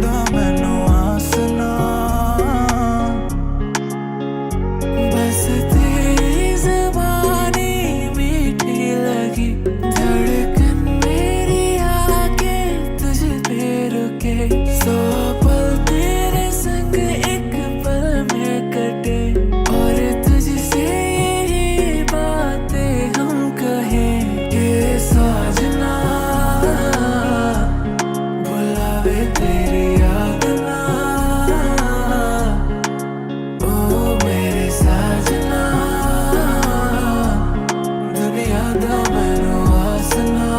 दा मैनू आसना बस तेरी ज़बानी मीठी लगी धड़कन मेरी आके तुझ पे रुके 100 पल तेरे संग एक पल में कटे और तुझसे यही बातें हम कहें कि साजना बुलावे तेरी याद ना ओ मेरे साजना दुनिया दा मैनू आसना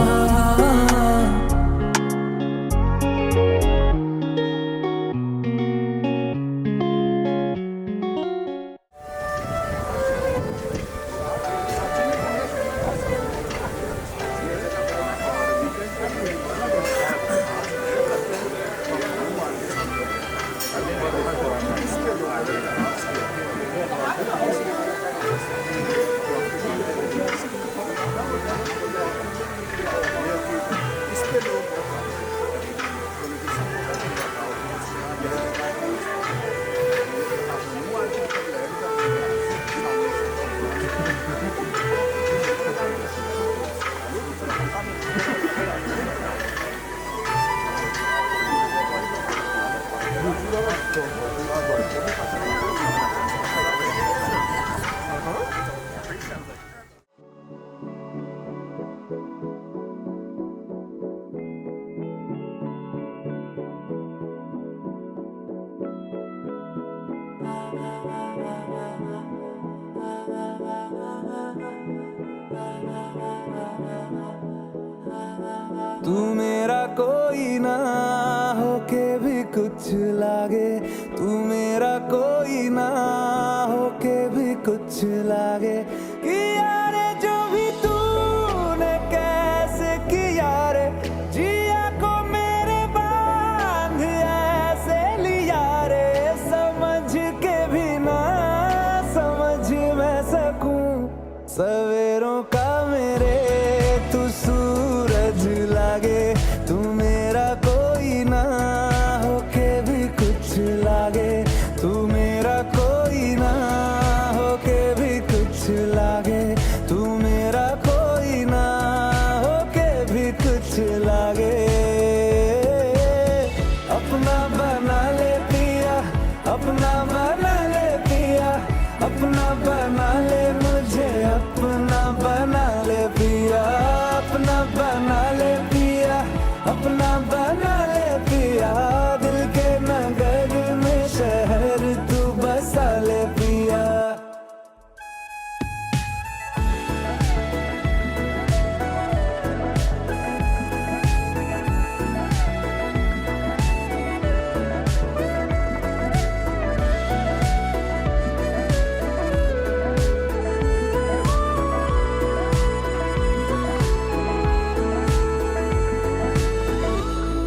तू मेरा कोई ना होके भी कुछ लागे तू मेरा कोई ना होके भी कुछ लागे कि यारे जो भी तूने कैसे किया रे जिया को मेरे बांध ऐसे लिया रे समझ के भी ना समझ मैं सकूं सवेरों का मेरे तू सूरज लागे तू मेरा कोई ना होके भी कुछ लागे तू मेरा कोई ना होके भी कुछ लागे तू मेरा कोई ना होके भी कुछ लागे अपना बना ले पिया अपना बना ले पिया अपना बना ले मुझे अपना बना ले पिया अपना बना ले पिया अपना बना ले पिया दिल के नगर में शहर तू बसा ले पिया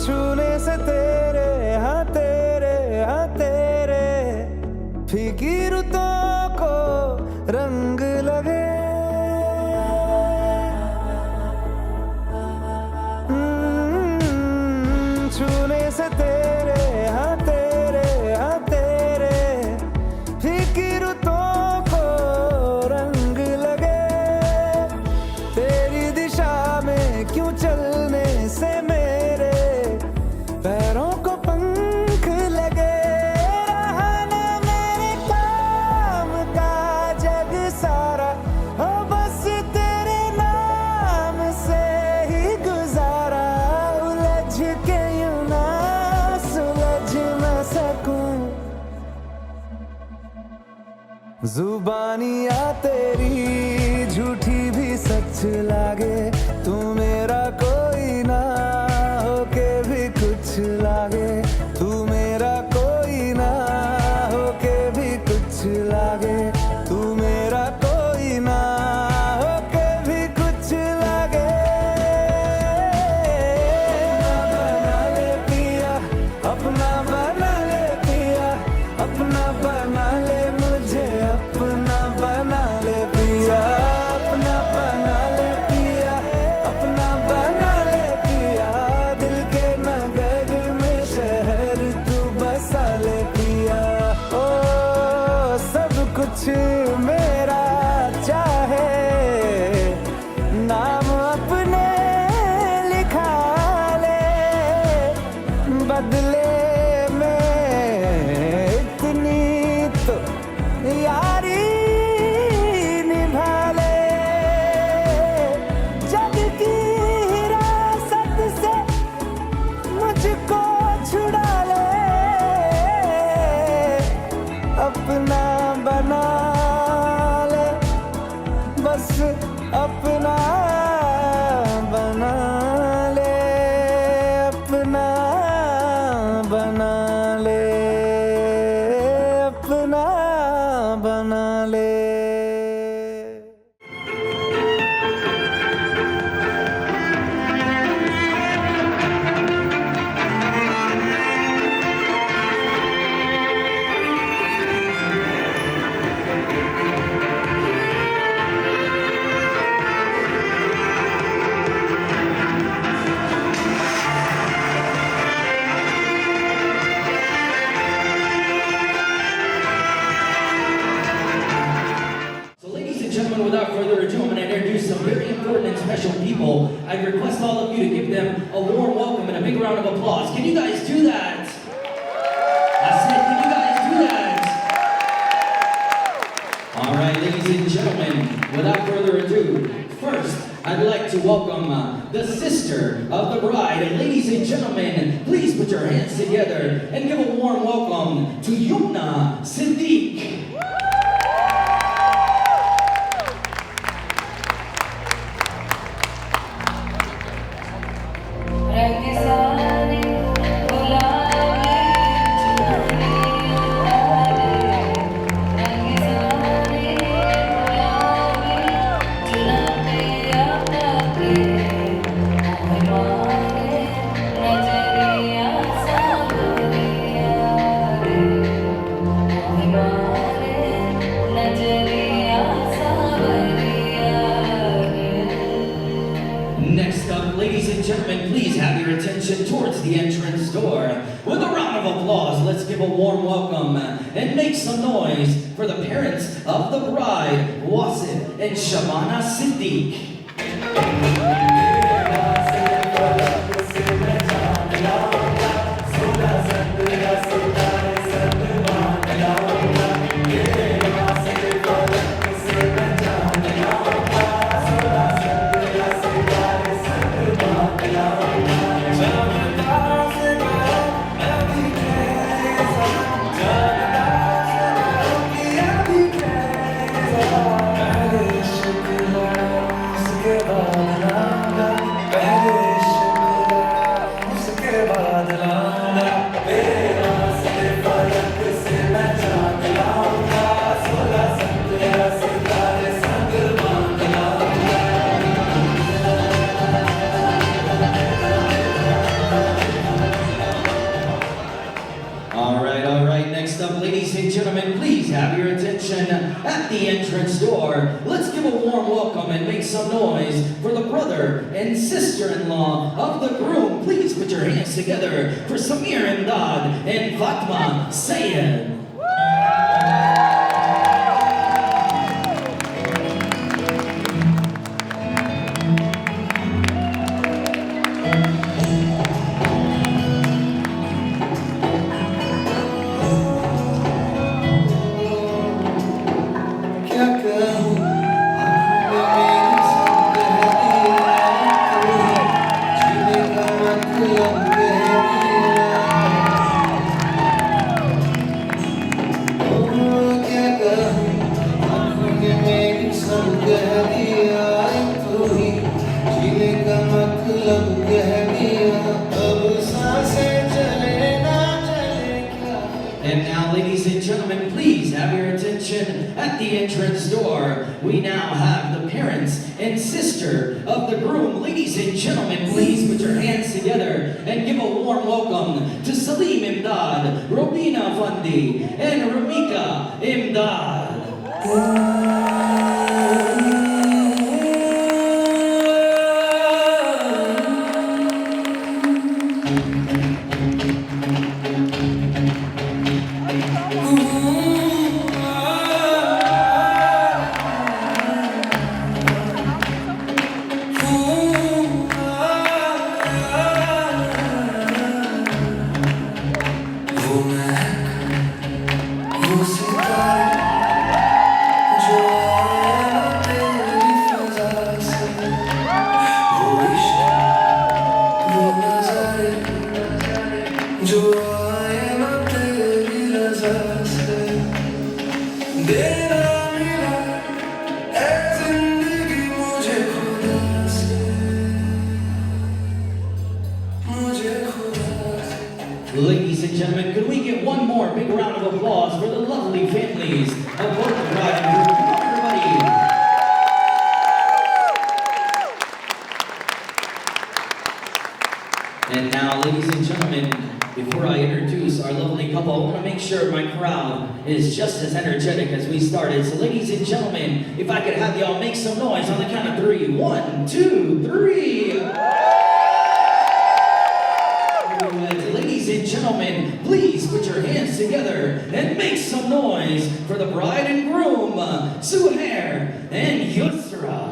छूने से तेरे हाँ तेरे फीकी रुतों को रंग लगे छूने से तेरे हाँ तेरे फीकी रुतों को रंग लगे तेरी दिशा में क्यों चलने से मेरे पैरों को पंख लगे रहा ना मेरे काम का जग सारा हो बस तेरे नाम से ही गुजारा उलझ के यूं ना सुलझ ना सकूं जुबानियाँ तेरी झूठी भी सच लागे तू मेरा कोई ना होके भी कुछ लागे तू मेरा कोई ना होके भी कुछ लागे तू मेरा कोई ना होके भी कुछ लागे अपना बना ले पिया अपना बना ले पिया अपना बना ले मुझे अपना बना ले पिया अपना बना ले पिया अपना of applause. Can you guys do that? I said, can you guys do that? All right, ladies and gentlemen, without further ado, first, I'd like to welcome the sister of the bride. And ladies and gentlemen, please put your hands together and give a warm welcome to Yumna Siddiq. Towards the entrance door. With a round of applause, let's give a warm welcome and make some noise for the parents of the bride, Wasif and Shabana Siddiq. At the entrance door, let's give a warm welcome and make some noise for the brother and sister-in-law of the groom. Please put your hands together for Samir Imdad and Fatma Sayed. And now, ladies and gentlemen, please have your attention at the entrance door. We now have the parents and sister of the groom. Ladies and gentlemen, please put your hands together and give a warm welcome to Salim Imdad, Robina Fandi, and Ramika Imdad. Ladies and gentlemen, could we get one more big round of applause for the lovely families of both the bride and groom? Come on, everybody. And now, ladies and gentlemen, before I introduce our lovely couple, I want to make sure my crowd is just as energetic as we started. So, ladies and gentlemen, if I could have y'all make some noise on the count of 3. 1, 2, 3. Ladies and gentlemen, please put your hands together and make some noise for the bride and groom, Zuhayr and Yusra.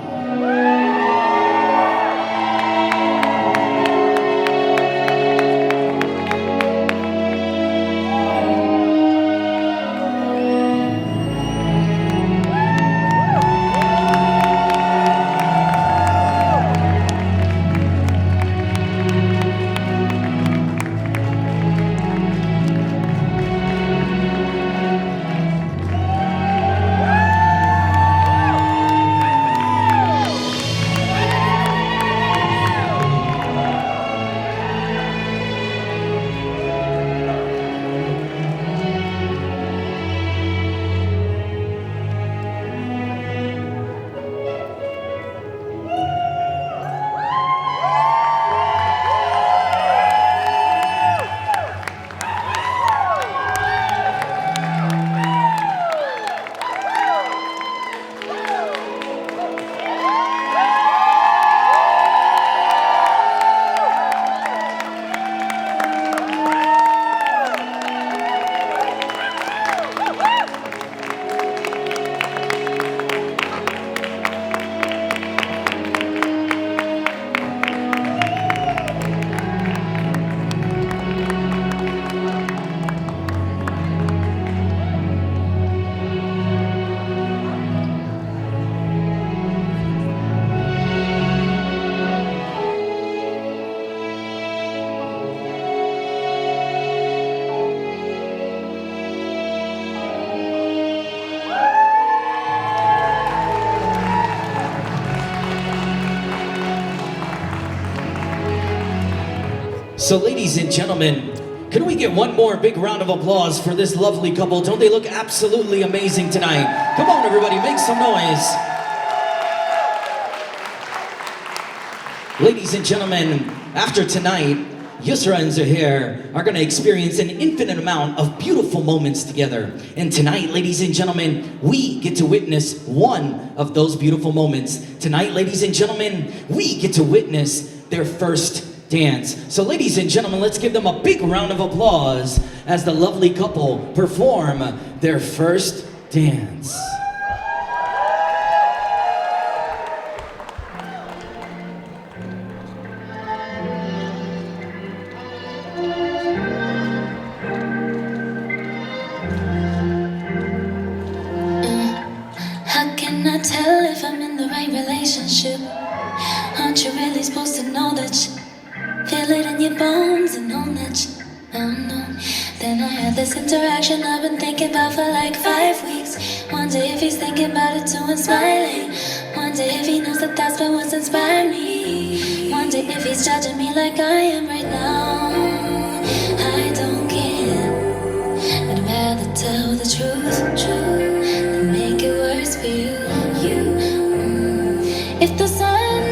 So ladies and gentlemen, can we get one more big round of applause for this lovely couple? Don't they look absolutely amazing tonight? Come on everybody, make some noise. Ladies and gentlemen, after tonight, Yusra and Zuhayr are gonna experience an infinite amount of beautiful moments together. And tonight, ladies and gentlemen, we get to witness one of those beautiful moments. Tonight, ladies and gentlemen, we get to witness their first dance. So ladies and gentlemen, let's give them a big round of applause as the lovely couple perform their first dance. How can I tell if I'm in the right relationship? Aren't you really supposed to know that you feel it in your bones and own that you don't know? Then I had this interaction I've been thinking about for like 5 weeks. Wonder if he's thinking about it too and smiling. Wonder if he knows that that's been what's inspired me. Wonder if he's judging me like I am right now. I don't care. I'd rather tell the truth than make it worse for you. If the sun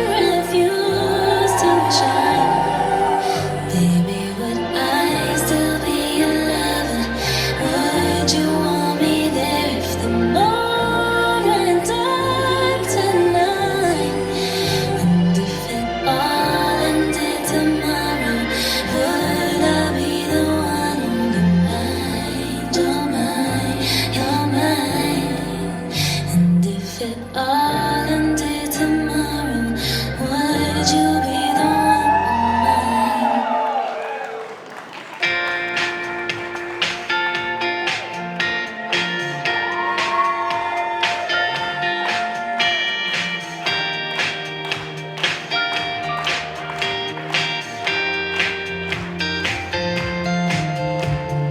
refused to shine, baby, would I still be your lover? Would you want me there if the moon went dark tonight? And if it all ended tomorrow, would I be the one on your mind? You're mine. And if it all ended tomorrow, would you be the one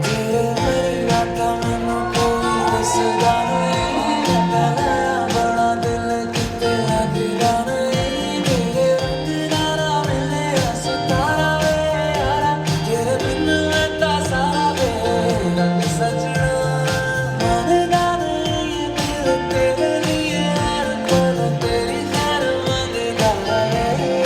तेरे मेरा था मैनू कोई दसदा नहीं, पहला बड़ा दिल किते लगदा नहीं। तेरे रंग नारा मिले सितारा वे यारा, तेरे बिन मैं ता सारा वे रंग सजना। मनदा नहीं दिल तेरे लिए हर पल तेरी खैर मंगदा रहे।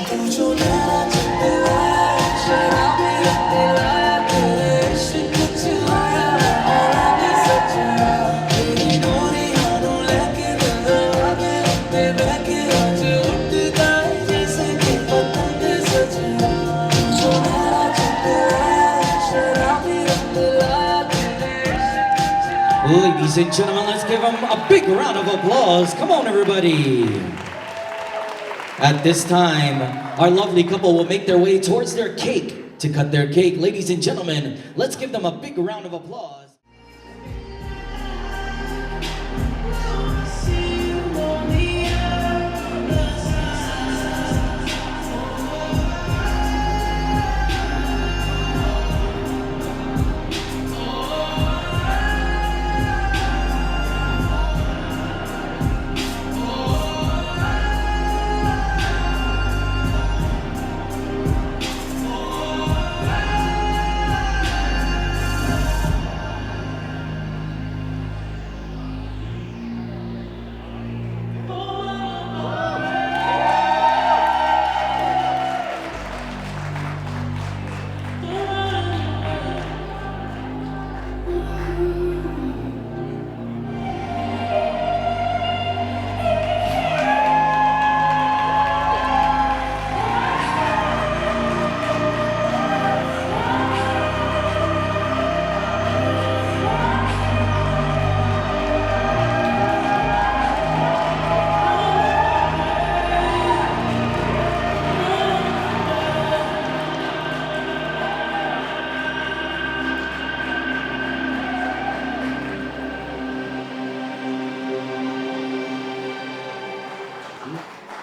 तू जो मेरा चित्ते लाया, शराबी रत्ते लाया, तेरे इश्क च आया आला नी सजना। तेरी डोरियां नू लेके दिल दरवाजे उत्ते बैके अज उड़दा है जैसे कि पतंग सजना। तू जो मेरा चित्ते लाया, शराबी रत्ते लाया, तेरे इश्क च। Ladies and gentlemen, let's give them a big round of applause. Come on everybody. At this time, our lovely couple will make their way towards their cake to cut their cake. Ladies and gentlemen, let's give them a big round of applause.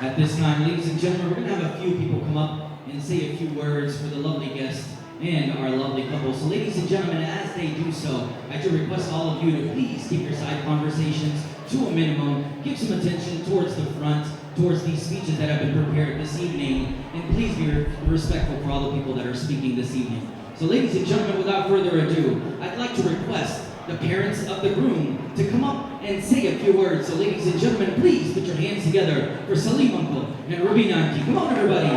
At this time, ladies and gentlemen, we're going to have a few people come up and say a few words for the lovely guest and our lovely couple. So ladies and gentlemen, as they do so, I do request all of you to please keep your side conversations to a minimum. Give some attention towards the front. towards these speeches that have been prepared this evening, and please be respectful for all the people that are speaking this evening. So ladies and gentlemen, without further ado, I'd like to request the parents of the groom to come up and say a few words. So ladies and gentlemen, please put your hands together for Salim Uncle and Rubina Auntie. Come on, everybody.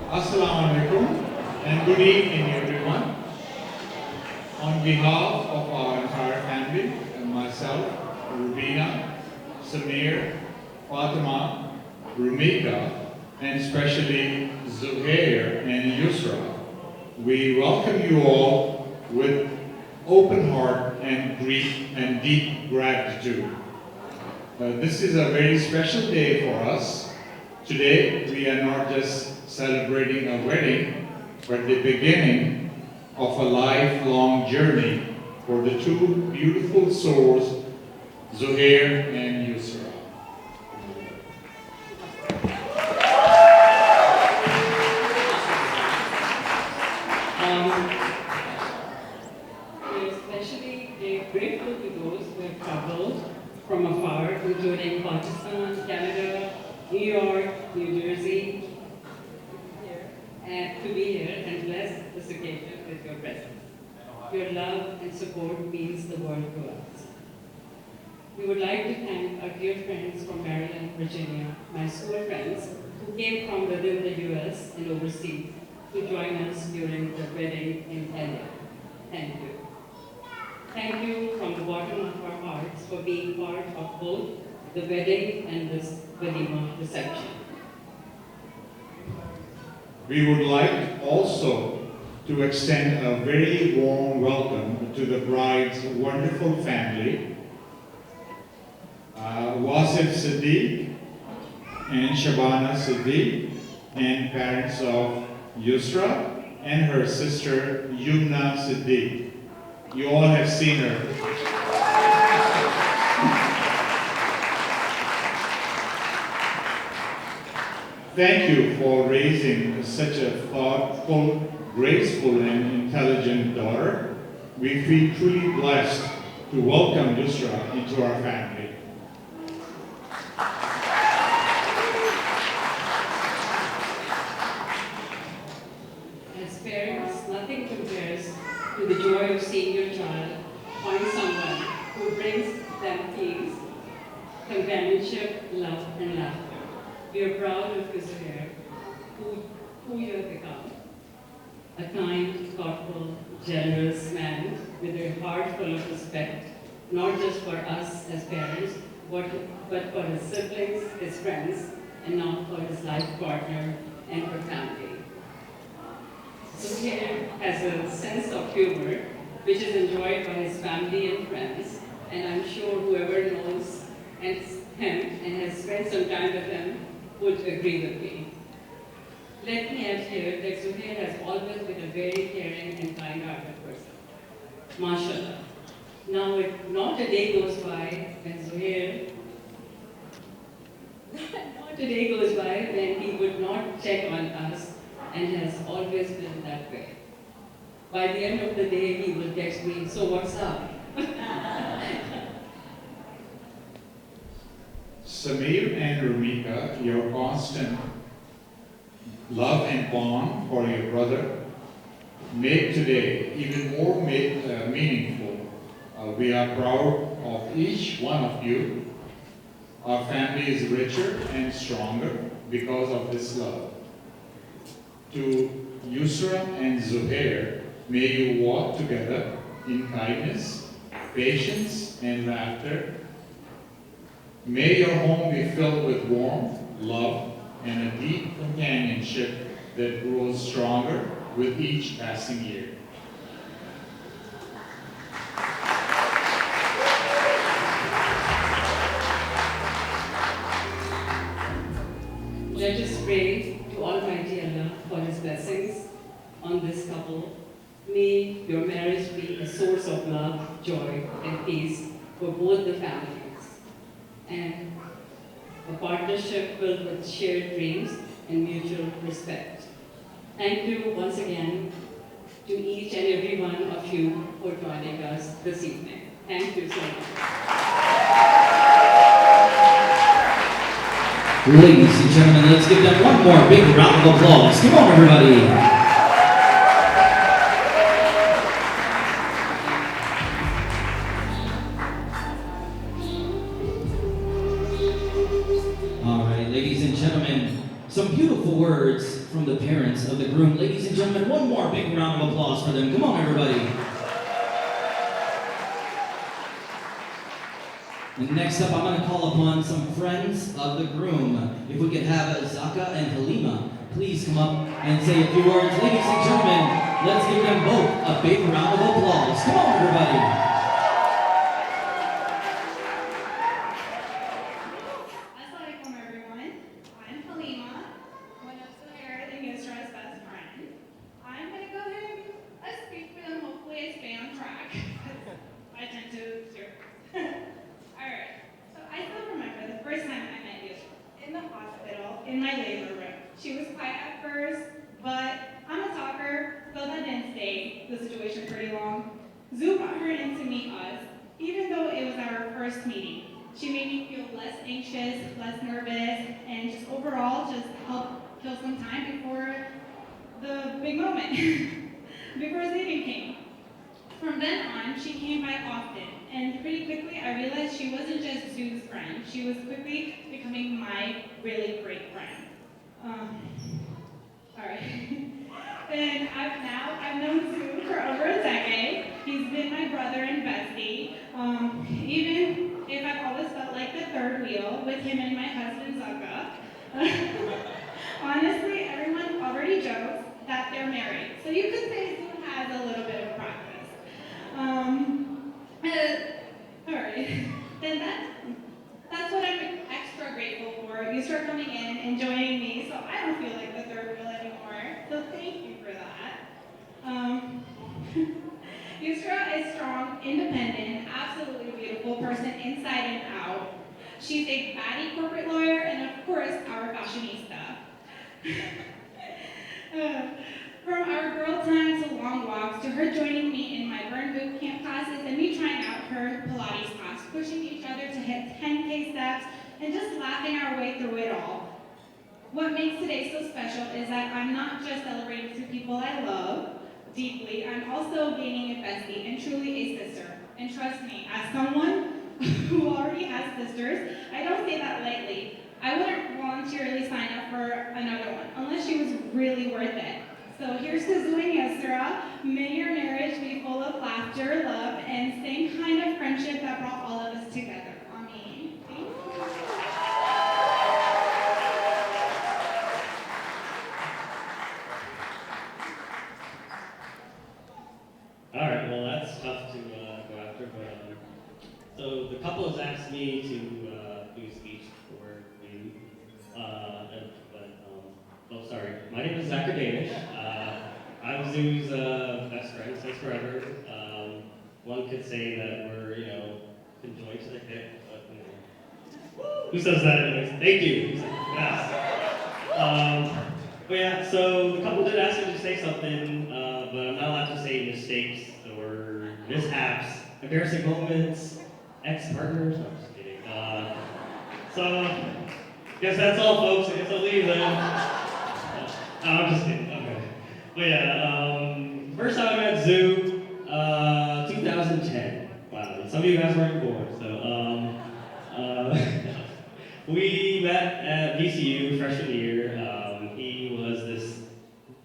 Assalamu alaikum and good evening everyone. On behalf of our entire family and myself, Rubina, Samir, Fatima, Rumika, and especially Zuhayr and Yusra, we welcome you all with open heart and deep gratitude. This is a very special day for us. Today we are not just celebrating a wedding, but the beginning of a lifelong journey for the two beautiful souls, Zuhayr and Yusra. We're especially grateful to those who have traveled from afar, including Pakistan, Canada, New York, New Jersey, and to be here and bless this occasion with your presence. Your love and support means the world to us. We would like to thank our dear friends from Maryland, Virginia, my school friends who came from within the US and overseas to join us during the wedding in LA. Thank you. Thank you from the bottom of our hearts for being part of both the wedding and this Walima reception. We would like also to extend a very warm welcome to the bride's wonderful family, Wasif Siddiq and Shabana Siddiq, and parents of Yusra and her sister Yumna Siddiq. You all have seen her. Thank you for raising such a thoughtful, graceful, and intelligent daughter. We feel truly blessed to welcome Yusra into our family. As parents, nothing compares to the joy of seeing your child find someone who brings them peace, companionship, love, and laughter. We are proud of you, Zuhayr, who you have become. A kind, thoughtful, generous man with a heart full of respect, not just for us as parents, but for his siblings, his friends, and now for his life partner and her family. Zuhayr has a sense of humor, which is enjoyed by his family and friends, and I'm sure whoever knows him and has spent some time with him would agree with me. Let me add here that Zuhayr has always been a very caring and kind-hearted person. MashaAllah. Now, not a day goes by when Zuhayr, not a day goes by when he would not check on us, and has always been that way. By the end of the day, he will text me, "So what's up?" Samir and Rumika, your constant love and bond for your brother made today even more meaningful. We are proud of each one of you. Our family is richer and stronger because of this love. To Yusra and Zuhayr, may you walk together in kindness, patience, and laughter. May your home be filled with warmth, love, and a deep companionship that grows stronger with each passing year. Let us pray to Almighty Allah for His blessings on this couple. May your marriage be a source of love, joy, and peace for both the families, and a partnership filled with shared dreams and mutual respect. Thank you once again to each and every one of you for joining us this evening. Thank you so much. Ladies and gentlemen, let's give them one more big round of applause. Come on, everybody. All right, ladies and gentlemen, some beautiful words from the parents of the groom. Ladies and gentlemen, one more big round of applause for them. Come on, everybody. And next up, I'm going to call upon some friends of the groom. If we could have Zaka and Halima please come up and say a few words. Ladies and gentlemen, let's give them both a big round of applause. Come on, everybody. Assalamualaikum everyone. I'm Halima, one of Zuhayr Yusra's best friends. I'm going to go ahead and speak for them. Hopefully I stay on track. I tend to steer. Alright, so I still remember the first time I met you in the hospital, in my labor room. She was quiet at first, but I'm a talker, so that didn't stay the situation pretty long. Zoo brought her in to meet us, even though it was our first meeting. She made me feel less anxious, less nervous, and just overall just help kill some time before the big moment, before Zaydin came. From then on, she came by often, and pretty quickly I realized she wasn't just Zoo's friend, she was quickly becoming my really great friend. Alright. And I've known Zoo for over a decade. He's been my brother and bestie. Even if I've always felt like the third wheel with him and my husband Zaka. Honestly, everyone already jokes that they're married. So you could say Zoo has a little bit of practice. Alright. Then that's what I'm extra grateful for. Yusra coming in and joining me, so I don't feel like the third wheel anymore. So thank you for that. Yusra is strong, independent, absolutely beautiful person inside and out. She's a baddie corporate lawyer and of course our fashionista. From our girl time to long walks, to her joining me in my burn boot camp classes and me trying out her Pilates class, pushing each other to hit 10K steps and just laughing our way through it all. What makes today so special is that I'm not just celebrating two people I love deeply, I'm also gaining a bestie and truly a sister. And trust me, as someone who already has sisters, I don't say that lightly. I wouldn't voluntarily sign up for another one unless she was really worth it. So here's to Zuhayr Yusra. May your marriage be full of laughter, love, and same kind of friendship that brought all of us together. Ameen. Thank you. All right, well that's tough to go after, but so the couple has asked me to do a speech for you, oh sorry, my name is Zuhayr Danish. I'm Zoo's best friend since forever. One could say that we're, conjoined to the hip, but who says that anyways? Thank you. Yes. But yeah, so the couple did ask me to say something, but I'm not allowed to say mistakes or mishaps, embarrassing moments, ex-partners. No, I'm just kidding. So, guess that's all, folks. I guess I'll leave then. No, I'm just kidding. Okay. But yeah, first time I met Zoo, 2010. Wow, some of you guys weren't born, so we met at VCU freshman year. He was this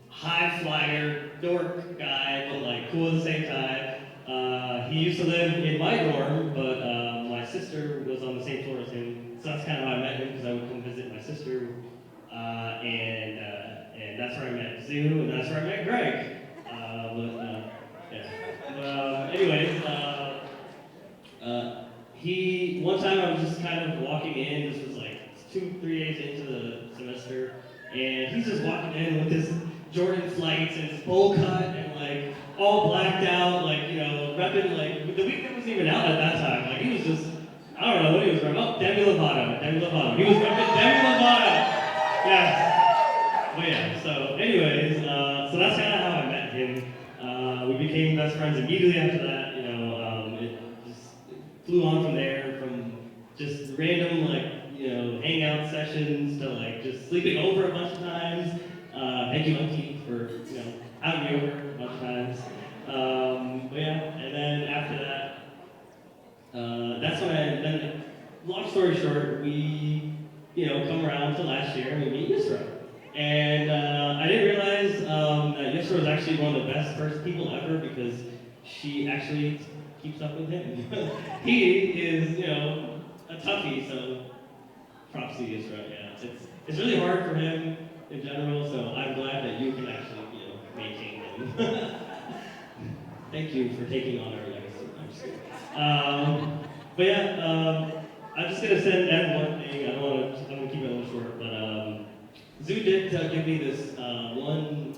high flyer, dork guy, but like cool at the same time. He used to live in my dorm, but my sister was on the same floor as him, so that's kind of how I met him, because I would come visit my sister, and that's where I met Zoo, and that's where I met Greg. Anyways, one time I was just kind of walking in, this was like 2-3 days into the semester, and he's just walking in with his Jordan flights and his bowl cut and like all blacked out, like, repping like, the weekend wasn't even out at that time, like he was just, I don't know what he was repping, Demi Lovato, he was repping Demi Lovato, yes. But yeah, so anyways, so that's kind of how I met him. became best friends immediately after that. It just flew on from there, from just random hangout sessions to just sleeping over a bunch of times. Thank you, Auntie, for having me over a bunch of times. But yeah, and then after that, that's when then long story short, we come around to last year and we meet Yusra. And I didn't realize that Yusra was actually one of the best first people ever because she actually keeps up with him. He is, a toughie, so props to Yusra, yeah. It's really hard for him in general, so I'm glad that you can actually, maintain him. Thank you for taking on our legacy. I'm just kidding. But yeah, I'm just gonna end one thing. I'm gonna keep it a little short, but Zoo did give me this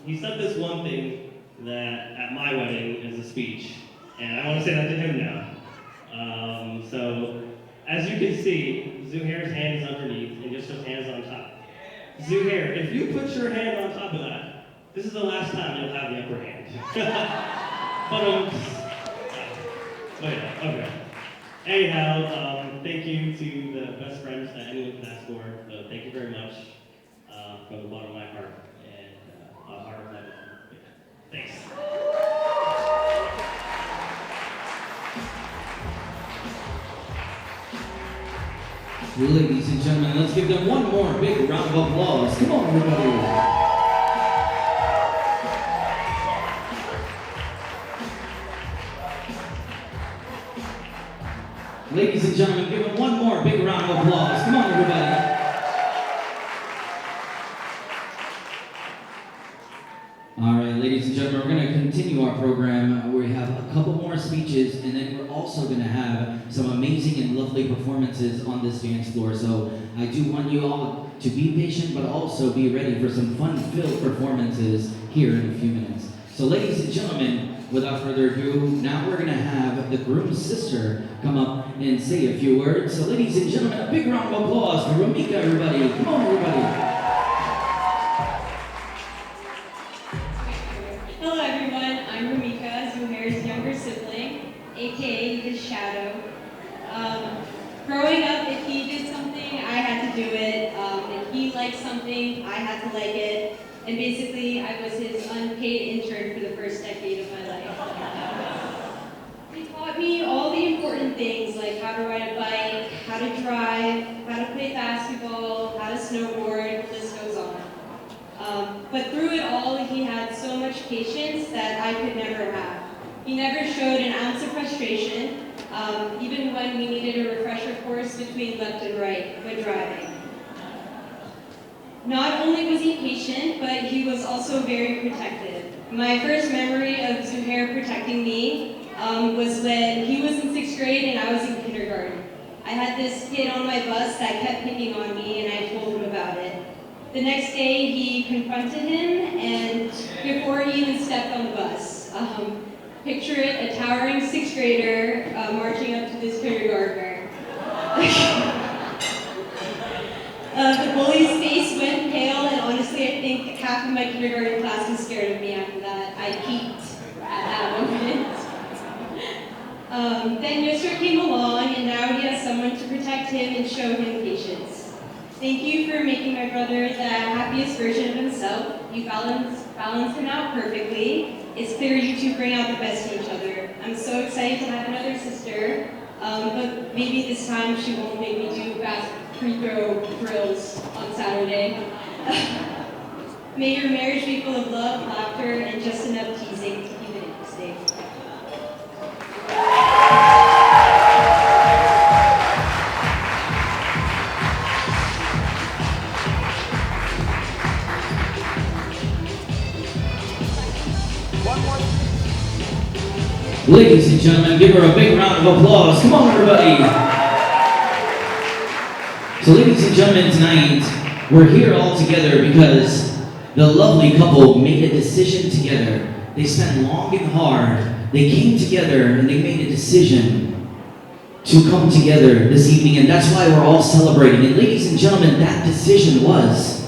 he said this one thing that at my wedding is a speech, and I want to say that to him now. So as you can see, Zuhair's hand is underneath and Yusra's hand's on top. Zuhair, if you put your hand on top of that, this is the last time you'll have the upper hand. But yeah, okay. Anyhow, thank you to the best friends that anyone can ask for. So thank you very much from the bottom of my heart and a heart of love. Thanks. Ladies and gentlemen, let's give them one more big round of applause. Come on, everybody. Ladies and gentlemen, give them one more big round of applause. Come on, everybody. All right, ladies and gentlemen, we're going to continue our program. We have a couple more speeches, and then we're also going to have some amazing and lovely performances on this dance floor. So I do want you all to be patient, but also be ready for some fun-filled performances here in a few minutes. So ladies and gentlemen, without further ado, now we're going to have the groom's sister come up and say a few words. So ladies and gentlemen, a big round of applause for Ramika, everybody. Come on, everybody. Hello everyone, I'm Ramika, Zuhair's younger sibling, aka his shadow. Growing up, if he did something, I had to do it. If he liked something, I had to like it. And basically, I was his unpaid intern for the first decade of my life. He taught me all the important things, like how to ride a bike, how to drive, how to play basketball, how to snowboard, the list goes on. But through it all, he had so much patience that I could never have. He never showed an ounce of frustration, even when we needed a refresher course between left and right when driving. Not only was he patient, but he was also very protective. My first memory of Zuhair protecting me was when he was in 6th grade and I was in kindergarten. I had this kid on my bus that kept picking on me and I told him about it. The next day he confronted him and before he even stepped on the bus. Picture it, a towering 6th grader marching up to this kindergartner. The bully's face went pale, and honestly, I think half of my kindergarten class was scared of me after that. I peaked at that moment. Then Yusra came along, and now he has someone to protect him and show him patience. Thank you for making my brother the happiest version of himself. You balanced him out perfectly. It's clear you two bring out the best in each other. I'm so excited to have another sister, but maybe this time she won't make me do fast free throw drills on Saturday. May your marriage be full of love, laughter, and just enough teasing to keep it interesting. Ladies and gentlemen, give her a big round of applause. Come on, everybody. So ladies and gentlemen, tonight, we're here all together because the lovely couple made a decision together. They spent long and hard. They came together and they made a decision to come together this evening, and that's why we're all celebrating. And ladies and gentlemen, that decision was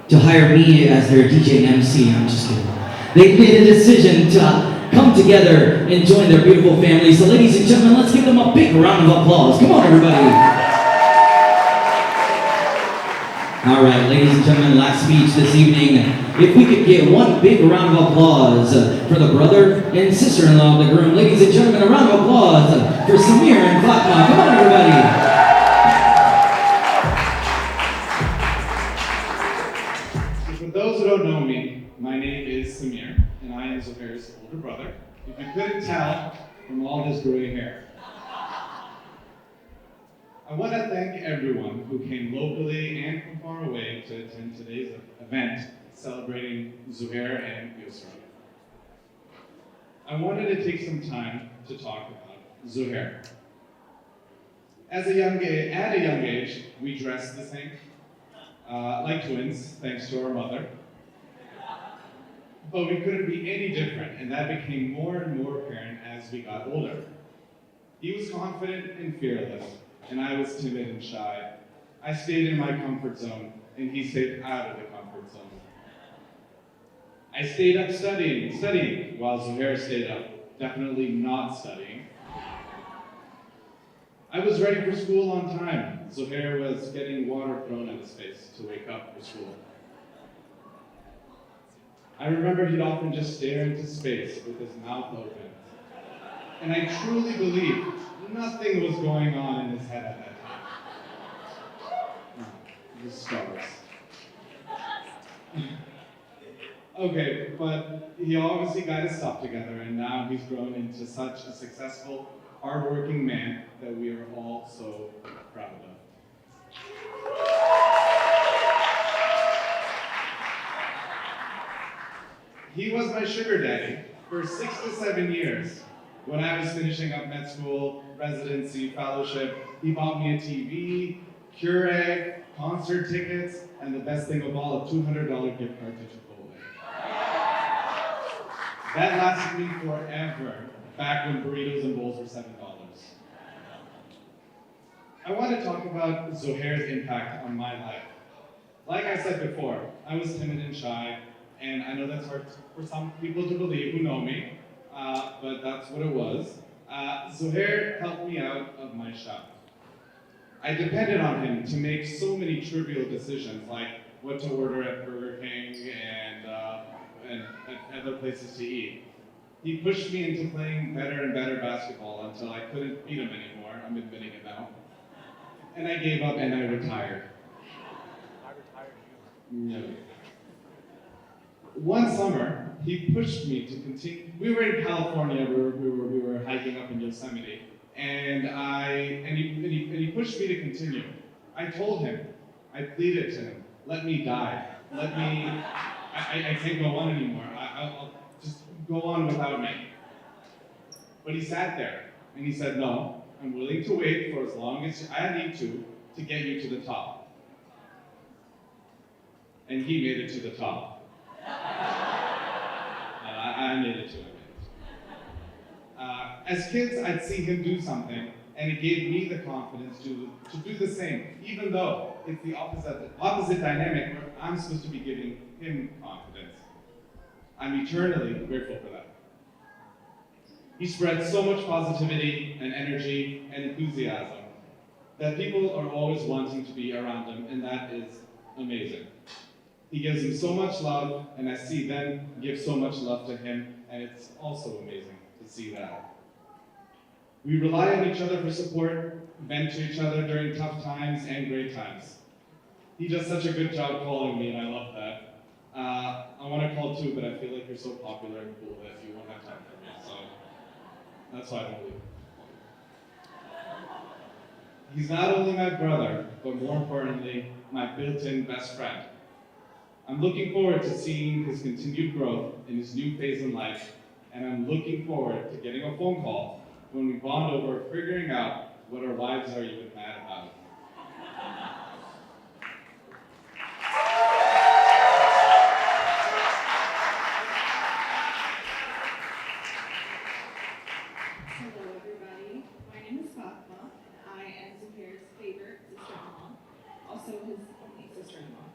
to hire me as their DJ and MC. I'm just kidding. They made a decision to come together and join their beautiful family. So ladies and gentlemen, let's give them a big round of applause. Come on, everybody. All right, ladies and gentlemen, last speech this evening. If we could get one big round of applause for the brother and sister-in-law of the groom. Ladies and gentlemen, a round of applause for Samir and Fatima. Come on, everybody. For those who don't know me, my name is Samir, and I am Zuhair's older brother, if you couldn't tell from all this gray hair. I want to thank everyone who came locally and from far away to attend today's event celebrating Zuhayr and Yusra. I wanted to take some time to talk about Zuhayr. At a young age, we dressed the same, like twins, thanks to our mother. But we couldn't be any different, and that became more and more apparent as we got older. He was confident and fearless, and I was timid and shy. I stayed in my comfort zone, and he stayed out of the comfort zone. I stayed up studying, while Zuhayr stayed up, definitely not studying. I was ready for school on time. Zuhayr was getting water thrown at his face to wake up for school. I remember he'd often just stare into space with his mouth open. And I truly believed nothing was going on in his head at that time. The stars. Okay, but he obviously got his stuff together, and now he's grown into such a successful, hardworking man that we are all so proud of. He was my sugar daddy for 6 to 7 years. When I was finishing up med school, residency, fellowship, he bought me a TV, Keurig, concert tickets, and the best thing of all, a $200 gift card to Chipotle. That lasted me forever, back when burritos and bowls were $7. I want to talk about Zuhair's impact on my life. Like I said before, I was timid and shy, and I know that's hard for some people to believe who know me, but that's what it was. Zuhayr helped me out of my shell. I depended on him to make so many trivial decisions, like what to order at Burger King and other places to eat. He pushed me into playing better and better basketball until I couldn't beat him anymore. I'm admitting it now. And I gave up and I retired. No. One summer, he pushed me to continue. We were in California. We were hiking up in Yosemite, and he pushed me to continue. I told him, I pleaded to him, let me die. Let me. I can't go on anymore. I'll just go on without me. But he sat there and he said, no, I'm willing to wait for as long as I need to get you to the top. And he made it to the top. I made it to it. As kids, I'd see him do something, and it gave me the confidence to do the same, even though it's the opposite dynamic where I'm supposed to be giving him confidence. I'm eternally grateful for that. He spread so much positivity and energy and enthusiasm that people are always wanting to be around him, and that is amazing. He gives them so much love, and I see them give so much love to him, and it's also amazing to see that. We rely on each other for support, vent to each other during tough times and great times. He does such a good job calling me, and I love that. I want to call too, but I feel like you're so popular and cool that you won't have time for me, so that's why I don't leave. He's not only my brother, but more importantly, my built-in best friend. I'm looking forward to seeing his continued growth in his new phase in life, and I'm looking forward to getting a phone call when we bond over figuring out what our wives are even mad about. Hello, everybody. My name is Fatima, and I am Zuhair's favorite sister-in-law, also his only sister-in-law.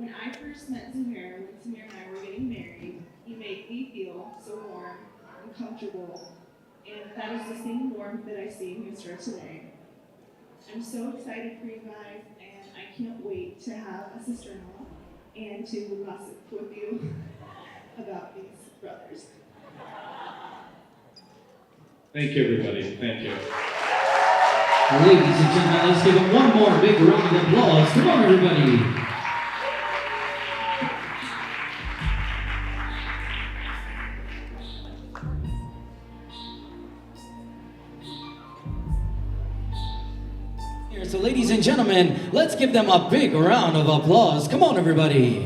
when I first met Zuhayr, when Samir and I were getting married, he made me feel so warm and comfortable. And that is the same warmth that I see in Yusra today. I'm so excited for you guys, and I can't wait to have a sister-in-law and to gossip with you about these brothers. Thank you, everybody. Thank you. Ladies and gentlemen, let's give them one more big round of applause. Come on, everybody. So ladies and gentlemen, let's give them a big round of applause. Come on, everybody.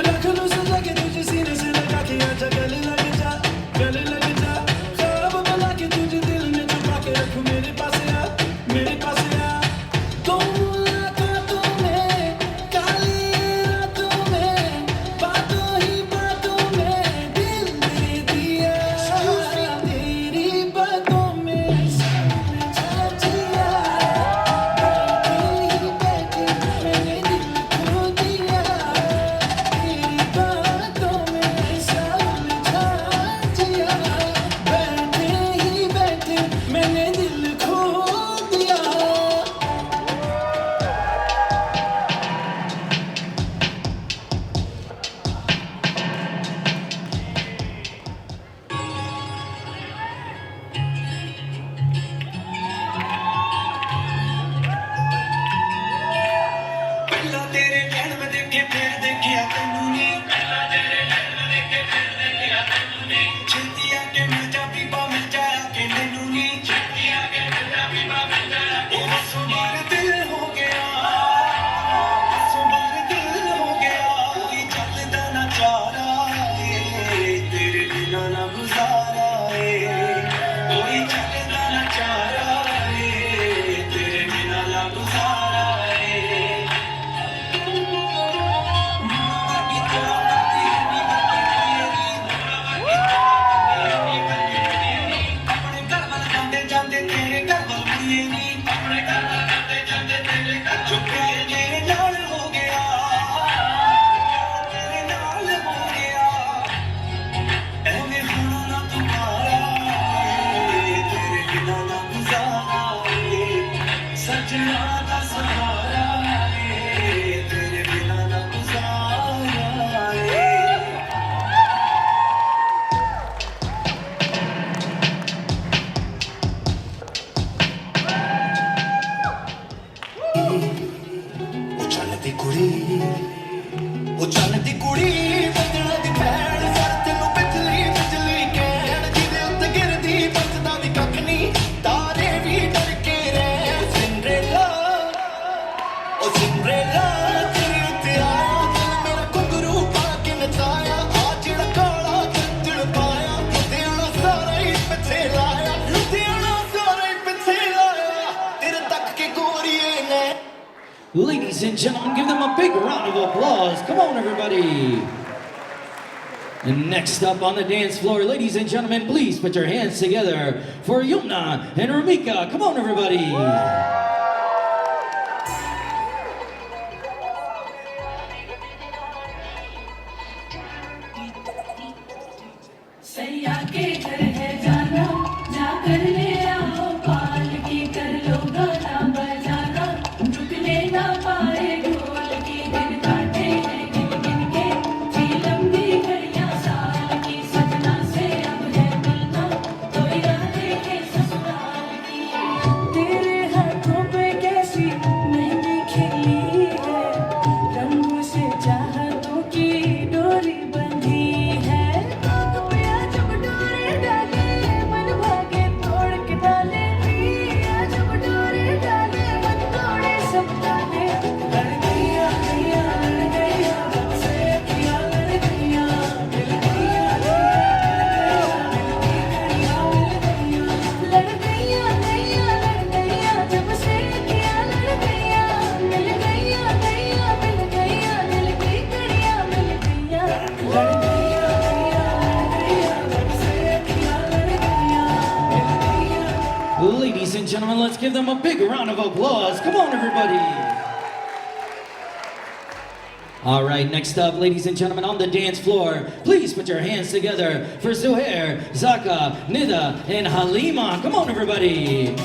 रख लो सजा के तुझे सीने से लगा के आजा गले लग जा ख्वाब बना के तुझे दिल में छुपा के रखूं मेरे पास आ तुम मुलाकातों में काली रातों में बातों ही बातों में दिल दे दिया तेरी बातों में समझा दिया बैठे ही बैठे मैंने दिल खो दिया तेरी बातों में ऐसा उलझा दिया बैठे ही बैठे मैंने दिल खो दिया ਪਹਿਲਾਂ ਤੇਰੇ ਜਨਮ ਦੇਖੇ ਫਿਰ ਦੇਖਿਆ ਤੈਨੂੰ ਨੀ ਪਹਿਲਾਂ ਤੇਰੇ ਜਨਮ ਦੇਖੇ ਫਿਰ ਦੇਖਿਆ ਤੈਨੂੰ ਨੀ ਛੇਤੀ ਆ ਕੇ ਮਿਲ ਜਾ ਬੀਬਾ ਮਿਲ ਜਾਇਆ ਕਿ ਮੈਨੂੰ ਨੀ ਛੇਤੀ ਆ ਕੇ ਮਿਲ ਜਾ ਬੀਬਾ ਮਿਲ ਜਾਇਆ ਕਿ ਹੱਸੋਂ ਬਾਹਰ ਦਿਲ ਹੋ ਗਿਆ ਹੱਸੋਂ ਬਾਹਰ ਦਿਲ ਹੋ ਗਿਆ ਕੋਈ ਚੱਲਦਾ ਨਾ ਚਾਰਾ ਏ ਤੇਰੇ ਬਿਨਾਂ ਨਾ ਗੁਜ਼ਾਰਾ ਏ ਕੋਈ ਚੱਲਦਾ ਨਾ ਚਾਰਾ ਏ ਤੇਰੇ ਬਿਨਾਂ ਨਾ ਗੁਜ਼ਾਰਾ ਏ ਆਪਣੇ ਘਰ ਵੱਲ ਜਾਂਦੇ ਜਾਂਦੇ ਤੇਰੇ ਘਰ ਵੱਲ ਮੁੜੀਏ ਨੀ ਆਪਣੇ ਘਰ ਵੱਲ ਜਾਂਦੇ ਜਾਂਦੇ ਤੇਰੇ ਘਰ ਚੁੱਕੇ ਮੇਰੇ ਨਾਲ ਹੋ ਗਿਆ ਤੇਰੇ ਨਾਲ ਹੋ ਗਿਆ ਐਵੇਂ ਹੋਣਾ ਨਾ ਦੁਬਾਰਾ ਤੇਰੇ ਬਿਨਾਂ ਨਾ ਗੁਜ਼ਾਰਾ ਸੱਜਣਾ ਦਾ ਸਹਾਰਾ ਤੇਰੇ ਬਿਨਾਂ ਨਾ ਗੁਜ਼ਾਰਾ ਉਹ ਚੱਲਦੀ ਕੁੜੀ ਬੱਦਲਾਂ ਦੀ ਭੈਣ ਸਰ ਤੈਨੂੰ ਬਿਜਲੀ ਬਿਜਲੀ ਕਹਿਣ ਜਿਹਦੇ ਉੱਤੇ ਗਿਰਦੀ ਬਚਦਾ ਵੀ ਕੱਖ ਨਹੀਂ ਤਾਰੇ ਵੀ ਡਰ ਕੇ ਰਹਿਣ ਸਿੰਡਰੇਲਾ ਉਹ ਸਿੰਡਰੇਲਾ ਤੇਰੇ ਉੱਤੇ ਆਇਆ ਦਿਲ ਮੇਰਾ ਘੁੰਗਰੂ ਪਾ ਕੇ ਨਚਾਇਆ ਆ ਜਿਹੜਾ ਕਾਲਾ ਚੱਚੜ ਪਾਇਆ ਲੁਧਿਆਣਾ ਸਾਰਾ ਹੀ ਪਿੱਛੇ ਲਾਇਆ ਲੁਧਿਆਣਾ ਸਾਰਾ ਹੀ ਪਿੱਛੇ ਲਾਇਆ ਤੇਰੇ ਤੱਕ ਕੇ ਗੋਰੀਏ ਨੇ Ladies and gentlemen, give them a big round of applause. Come on, everybody. And next up on the dance floor, ladies and gentlemen, please put your hands together for Yumna and Ramika. Come on, everybody. सैया के घर है जाना जाकर ले आओ पाल की कर लो गाना बजाना रुकने ना पाए ढोल की दिन काटे हैं गिन गिन के जी लंबी घड़ियां साल की सजना से अब है मिलना कोई राह देखे ससुराल की तेरे हाथों and gentlemen, let's give them a big round of applause. Come on, everybody. All right, next up, ladies and gentlemen, on the dance floor, please put your hands together for Zuhayr, Zaka, Nida, and Halima. Come on, everybody.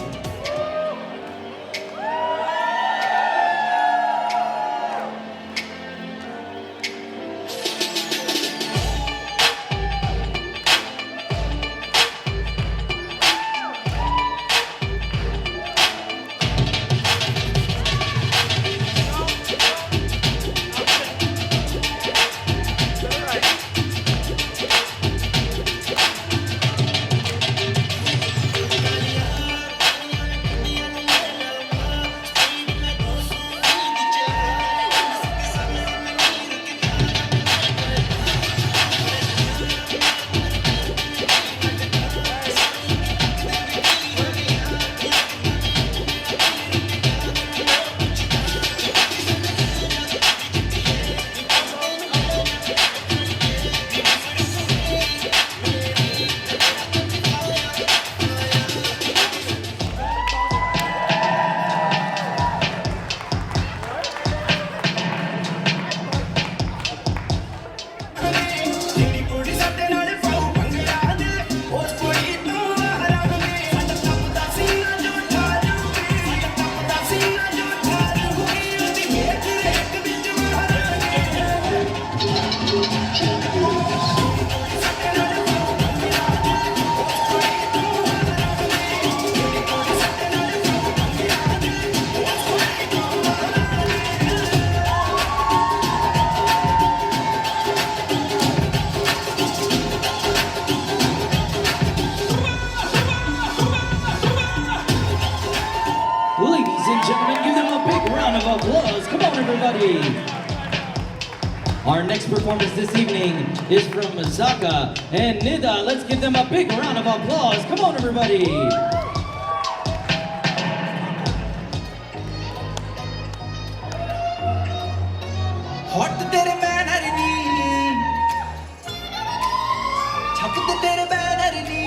Our next performance this evening is from Zaka and Nida. Let's give them a big round of applause. Come on, everybody. Hot tere banner ni, chhap tere banner ni,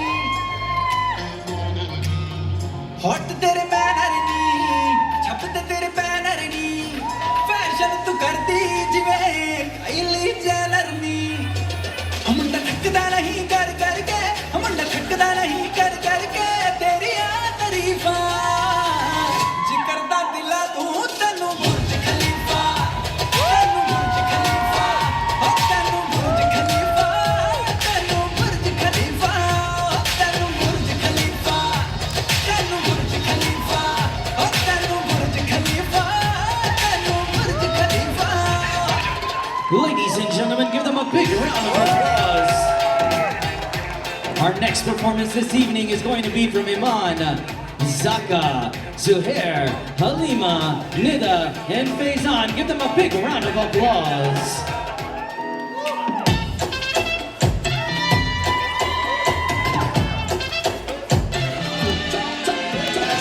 hot tere banner ni, chhap tere banner ni, fashion tu karti jive kaili jalar ni, hamunda thakda nahi kar kar ke, hamunda thakda nahi kar kar ke, teriya tarifa, jikarda dila tu tanu burj khalifa. Ladies and gentlemen, give them a big round of applause. Our next performance this evening is going to be from Iman, Zaka, Zuhayr, Halima, Nida, and Faizan. Give them a big round of applause.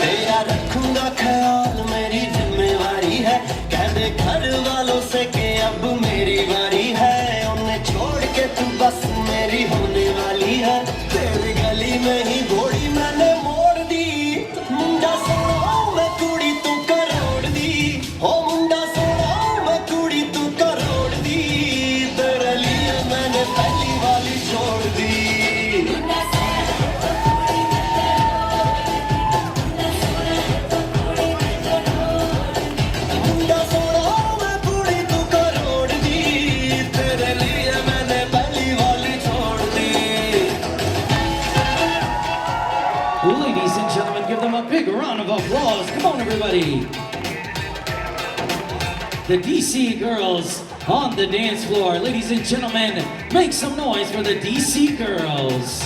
तेरा रखूंगा ख्याल मेरी जिम्मेवारी है कह दे घर वालों से कि अब मेरी बारी है उन्हें छोड़ के तू बस मेरी होने वाली है तेरी गली में ही घोड़ी मैंने मोड़ दी मुंडा सोना मैं कुड़ी तू करोड़ दी हो मुंडा सोना मैं कुड़ी तू करोड़ दी तेरे लिए मैंने पहली वाली छोड़ दी Ladies and gentlemen, give them a big round of applause. Come on, everybody. The DC girls on the dance floor. Ladies and gentlemen, make some noise for the DC girls.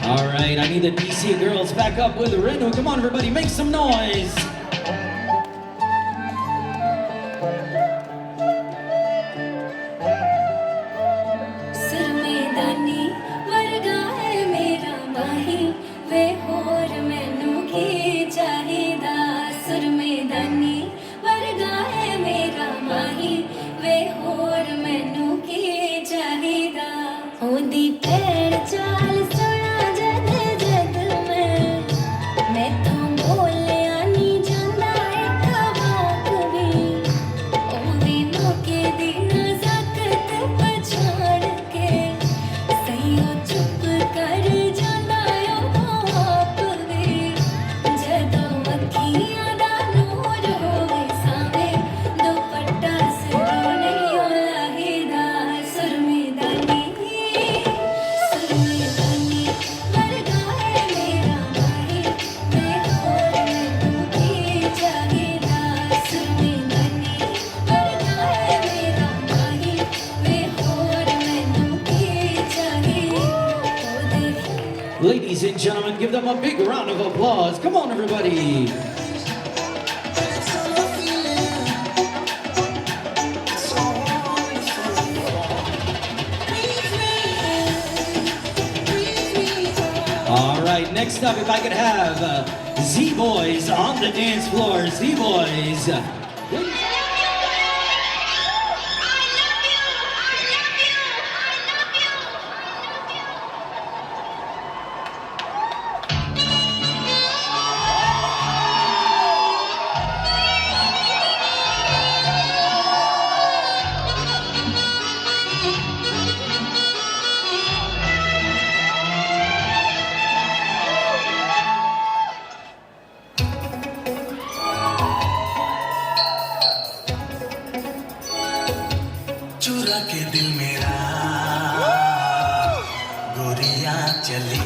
All right, I need the DC girls back up with Renu. Come on, everybody, make some noise. सरमेदानी वर्गा है मेरा माही वे होर मैनू की चाहिदा सरमेदानी वर्गा है मेरा माही वे होर मैनू की चाहिदा ओदी पैर चाल सोना जद जद मैं तो बोलिया नी जांदा एक बात भी ओ भी मौके दी नज़ाकत पछाड़ के सईयो चुप कर जांदा ओ आप भी जदों अखियां दा नूर होवे सावे दुपट्टा सिरों नहीं लाहीदा सरमेदानी वर्गा है मेरा माही मैं होर मैनू की चाहिदा सरमेदानी वर्गा है मेरा माही मैं होर मैनू की चाहिदा Ladies and gentlemen, give them a big round of applause. Come on, everybody. All right, next up, if I could have Z-Boys on the dance floor. Z-Boys. चुरा के दिल मेरा गोरिया चली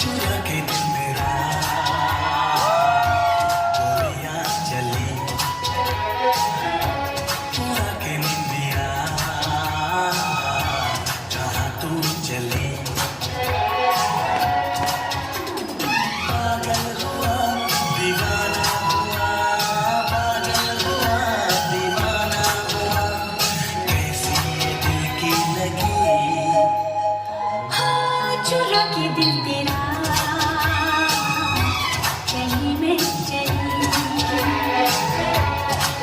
चुरा के दिल मेरा गोरिया चली चुरा के निंदिया जहाँ तू चली पागल हुआ दीवाना हुआ पागल हुआ दीवाना हुआ कैसी ये दिल की लगी हाँ चुरा के दिल तेरा कहीं मैं चली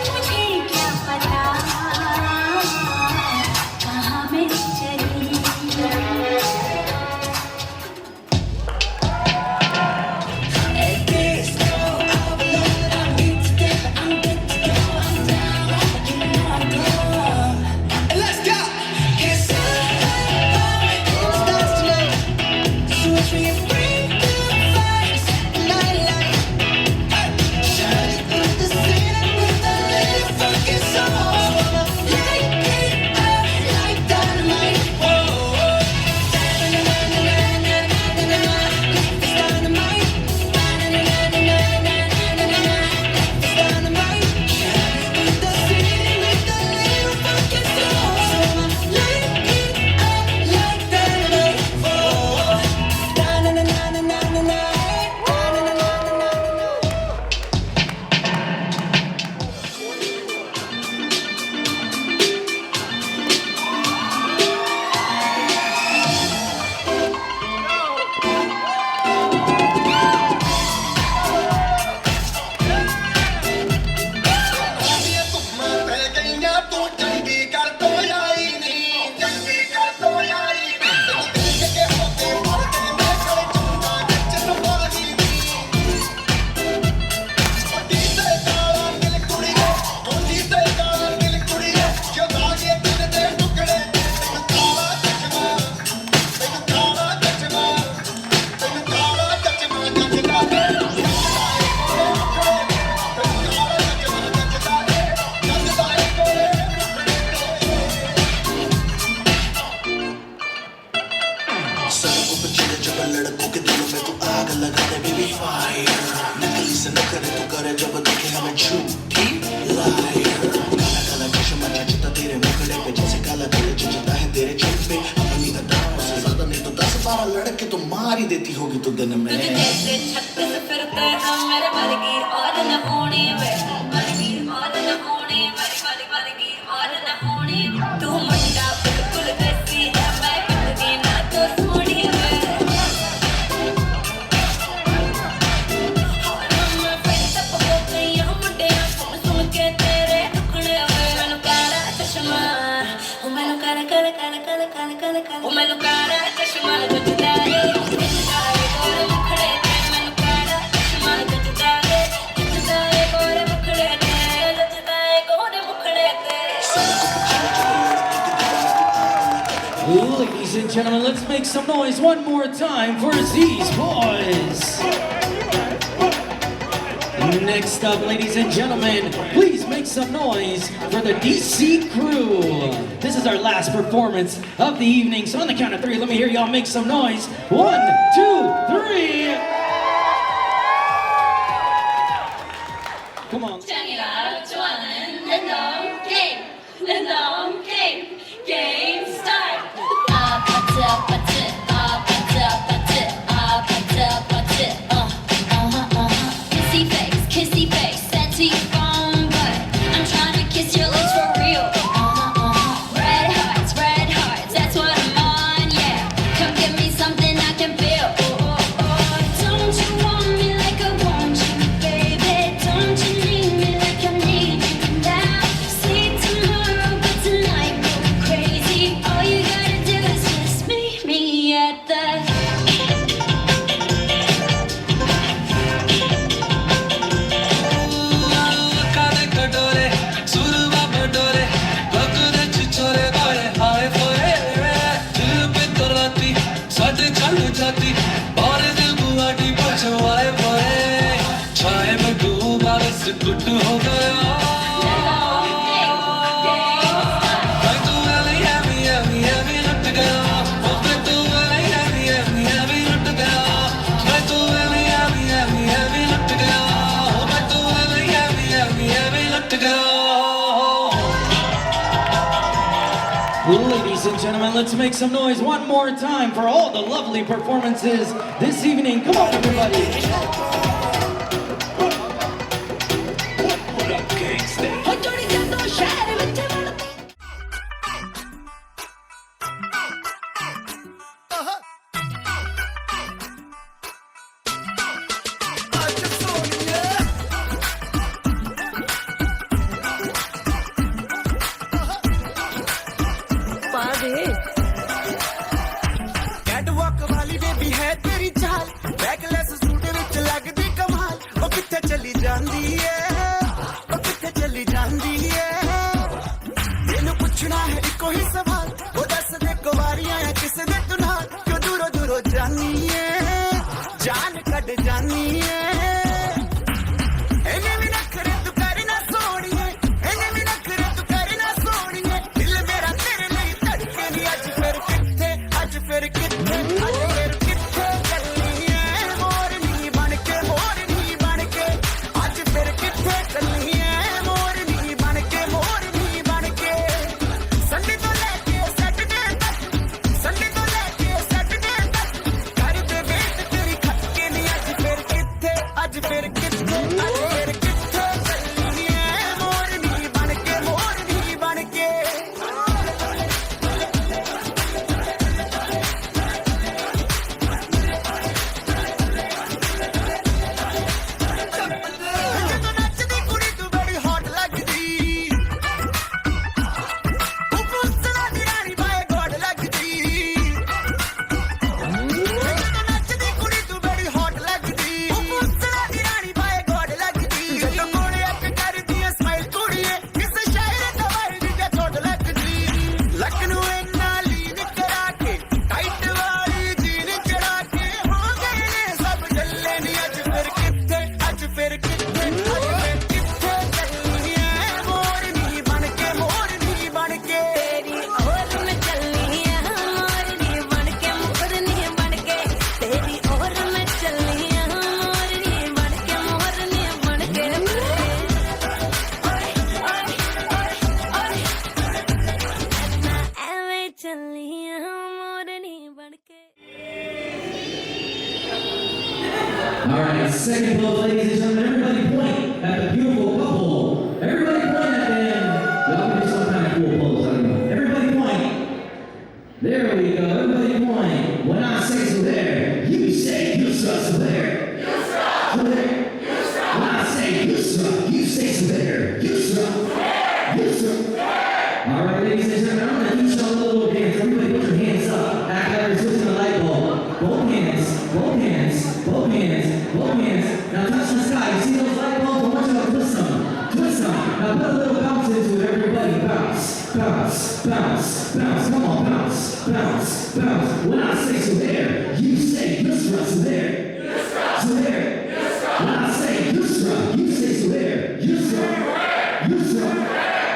मुझे क्या पता कहाँ मैं चली Let's go! It's starts tonight. So it's we bring the vibes, light. Hey, shining through the city with a little funky soul. Light it up like dynamite. Whoa, na-na-na-na-na-na-na-na. It's dynamite. Na-na-na-na-na-na-na-na. It's dynamite. Shining through the city with a little funky soul. Light it up like dynamite. Whoa, na-na-na-na-na-na-na. सड़कों पे चले जब लड़कों के दिलों में तू आग लगा दे बेबी फायर नकली से न करे तू करे जब देखे हमें झूठी लायर काला काला चश्मा नचता तेरे मुखड़े पे जैसे काला दिल जचता है तेरे चेहरे पे अपनी अदाओं से ज्यादा नहीं तो 12 लड़के तो मार ही देती होगी तो दिन में जैसे 36 फिरते हैं मेरे वर्गी और न होने वर्गी और न होने वर्गी और न होने तू मुंडा बिल्कुल देसी है मैं कितनी ना तो सोनी है और मैं फिर तब हो गई हम मुंडे सुन के तेरे टुकड़े हुए मैनू काला चश्मा ओ मैनू काला काला काला काला काला काला काला ओ मैनू काला चश्मा जचदा है Ladies and gentlemen, let's make some noise one more time for these boys. Next up, ladies and gentlemen, please make some noise for the DC crew. This is our last performance of the evening, so on the count of 3, let me hear y'all make some noise. 1, 2, 3. Come on. Game start. Kissy face, sent to your phone, but I'm trying to kiss your lips for real. Red hearts, that's what I'm on, yeah. Come give me something I can feel. Don't you want me like I want you, baby? Don't you need me like I need you now? See tomorrow, but tonight go crazy. All you gotta do is just meet me at the गुट हो गया मैं तू वाली Amy लुट गया मैं तू वाली एमी लुट गया मैं तू वाली एमी लुट गया मैं तू वाली एमी लुट गया Ladies and gentlemen, let's make some noise one more time for all the lovely performances this evening. Come on, everybody. Catwalk वाली बेबी है तेरी चाल बैकलेस सूट विच लगदी कमाल ओ किथे चली जांदी है ओ किथे चली जांदी है तेनू पुछना है इको ही सवाल ओ दस दे कुवारियां है किस दे तू नाल क्यों दूरों दूरों जानी है जान कट जानी है एने भी नखरे तू करे ना सोनिए एने भी नखरे तू करे ना सोनिए दिल मेरा तेरे लिए धड़के नी आज फिर किथे चलनी है मोरनी बन के आज फिर किथे चलनी है मोरनी बन के संडे तो लेके सैटरडे तक कर दे वेट तेरी खटके All right, second pose, ladies and gentlemen. Everybody point at the beautiful couple. Everybody point at them. Y'all can do some kind of cool pose. I don't know. Everybody point. There we go. Everybody point. When I say Zuhayr, you say Yusra, Zuhayr. Yusra. Zuhayr. Yusra. When I say Yusra, you say Zuhayr. Yusra. Yusra. All right, ladies and gentlemen, I'm gonna teach y'all a little dance. Everybody put your hands up. Act like you're switching the light bulb. Both hands, both hands, both hands, both hands. Now touch the sky. You see those light bulbs? I want y'all to twist them. Twist them. Now put a little bounce into it, everybody. Bounce, bounce, bounce, bounce. Come on, bounce, bounce, bounce. When I say Zuhayr, you say Yusra, Zuhayr. Yusra. Zuhayr. Yusra. When I say Yusra, you say Zuhayr. Yusra. Yusra.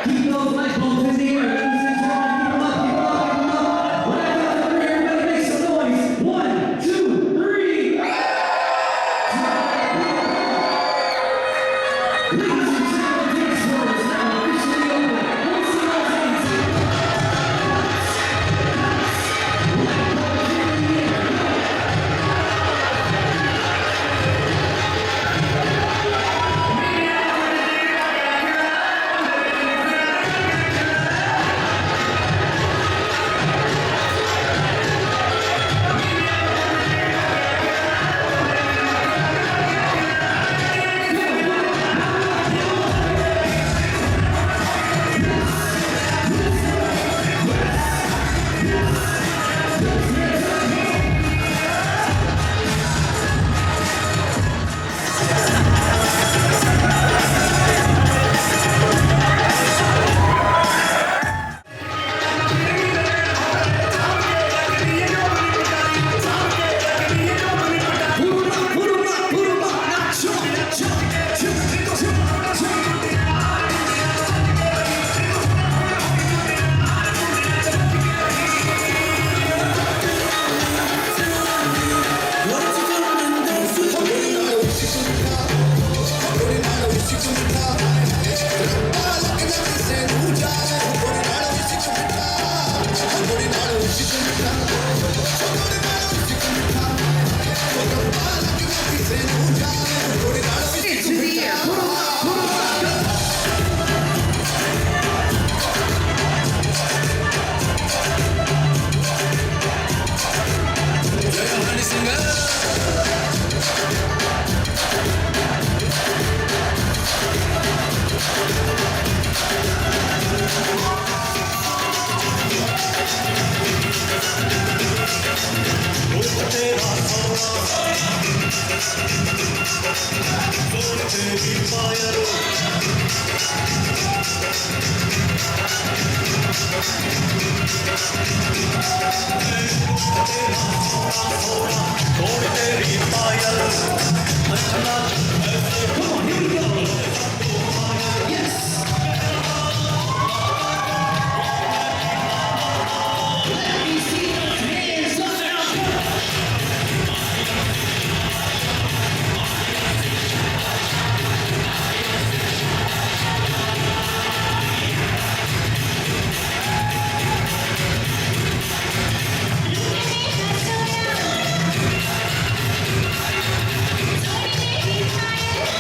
Keep those light bulbs in the air. Ladies and gentlemen, keep them up, keep them up, keep them up. When I count to three, everybody make some noise. 1, 2, 3. Ladies and gentlemen, dance floor is now officially open. Let me see those hands. Light bulbs in the air.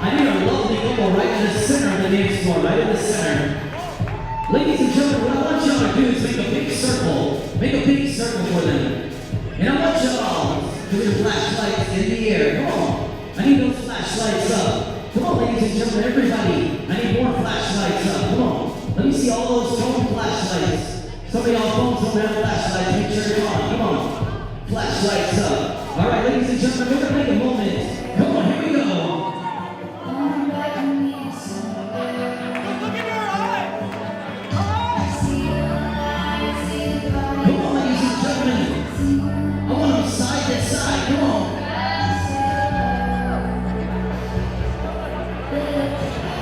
I need a lovely couple right in the center of the dance floor, right in the center. Ladies and gentlemen, what I want y'all to do is make a big circle. Make a big circle for them. And I want y'all to put your flashlights in the air. Come on. I need those flashlights up. Come on, ladies and gentlemen, everybody. I need more flashlights up. Come on. Let me see all those phone flashlights. Some of y'all phones don't have flashlights. Make sure you're on. Come on. Flashlights up. All right, ladies and gentlemen, we're going to make a moment. Come on, here we go. Come on, ladies and gentlemen. I want them side to side. Come on.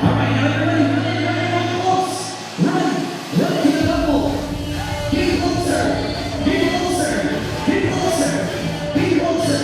All right, now everybody, run close. Run to the couple. Get closer. Get closer. Get closer. Get closer.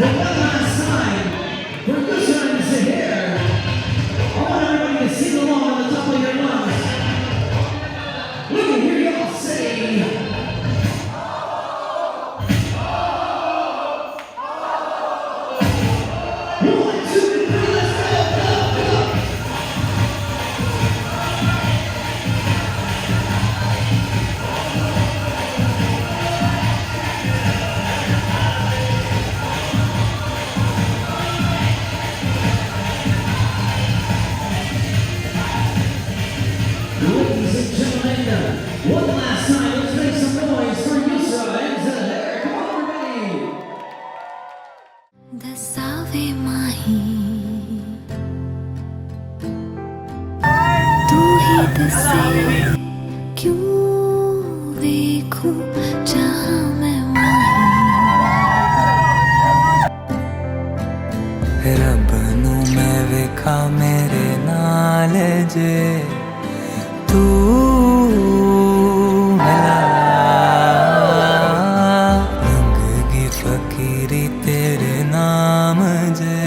But one last time, for Yusra and Zuhayr, I want everybody to sing along on the top of your lungs. Let me hear y'all say. One, two, three, let's go, go, go. Ladies and gentlemen, one last time, let's make some noise for Yusra and Zuhayr. Come on, everybody. दसावे माही तू ही दसे क्यों देखूं जहां मैं माही रब नू मैं वेखा मेरे नाल जे तू मिला मंगगी फकीरी तेरे नाम जे